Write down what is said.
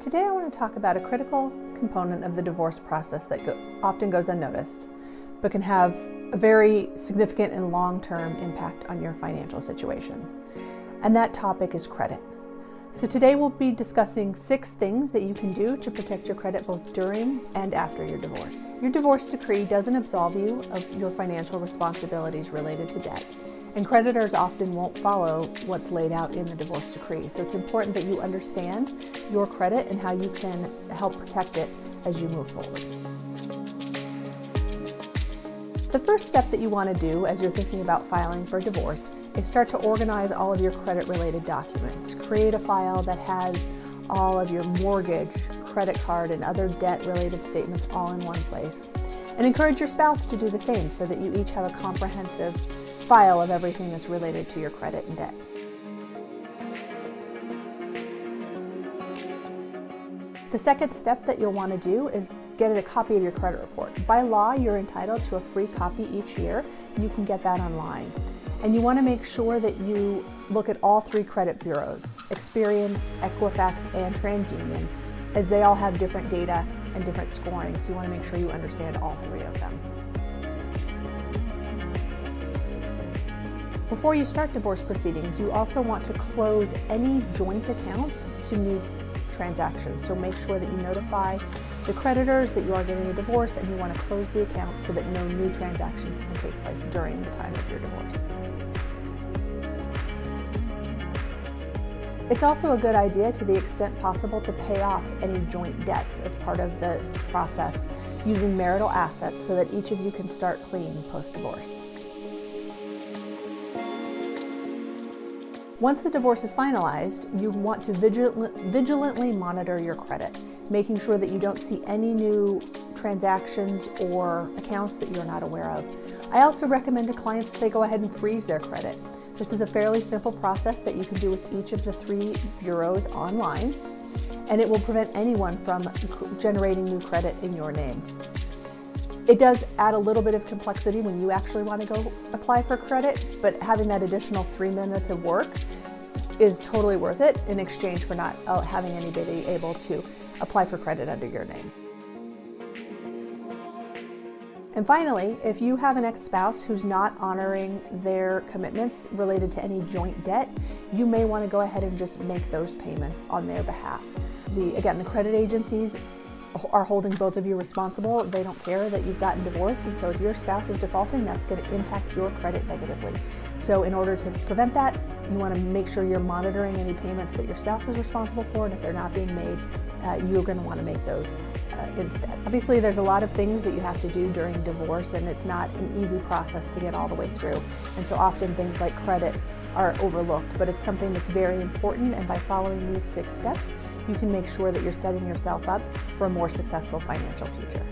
Today I want to talk about a critical component of the divorce process that often goes unnoticed, but can have a very significant and long-term impact on your financial situation. And that topic is credit. So today we'll be discussing 6 things that you can do to protect your credit both during and after your divorce. Your divorce decree doesn't absolve you of your financial responsibilities related to debt, and creditors often won't follow what's laid out in the divorce decree. So it's important that you understand your credit and how you can help protect it as you move forward. The first step that you want to do as you're thinking about filing for divorce is start to organize all of your credit-related documents. Create a file that has all of your mortgage, credit card, and other debt-related statements all in one place. And encourage your spouse to do the same so that you each have a comprehensive file of everything that's related to your credit and debt. The second step that you'll want to do is get a copy of your credit report. By law, you're entitled to a free copy each year. You can get that online. And you want to make sure that you look at all 3 credit bureaus, Experian, Equifax, and TransUnion, as they all have different data and different scoring. So you want to make sure you understand all 3 of them. Before you start divorce proceedings, you also want to close any joint accounts to new transactions. So make sure that you notify the creditors that you are getting a divorce, and you want to close the accounts so that no new transactions can take place during the time of your divorce. It's also a good idea, to the extent possible, to pay off any joint debts as part of the process using marital assets so that each of you can start clean post-divorce. Once the divorce is finalized, you want to vigilantly monitor your credit, making sure that you don't see any new transactions or accounts that you're not aware of. I also recommend to clients that they go ahead and freeze their credit. This is a fairly simple process that you can do with each of the 3 bureaus online, and it will prevent anyone from generating new credit in your name. It does add a little bit of complexity when you actually want to go apply for credit, but having that additional 3 minutes of work is totally worth it in exchange for not having anybody able to apply for credit under your name. And finally, if you have an ex-spouse who's not honoring their commitments related to any joint debt, you may want to go ahead and just make those payments on their behalf. Again, the credit agencies are holding both of you responsible. They don't care that you've gotten divorced, and so if your spouse is defaulting, that's going to impact your credit negatively. So in order to prevent that, you want to make sure you're monitoring any payments that your spouse is responsible for, and if they're not being made, you're going to want to make those instead. Obviously, there's a lot of things that you have to do during divorce, and it's not an easy process to get all the way through. And so often things like credit are overlooked, but it's something that's very important, and by following these 6 steps, you can make sure that you're setting yourself up for a more successful financial future.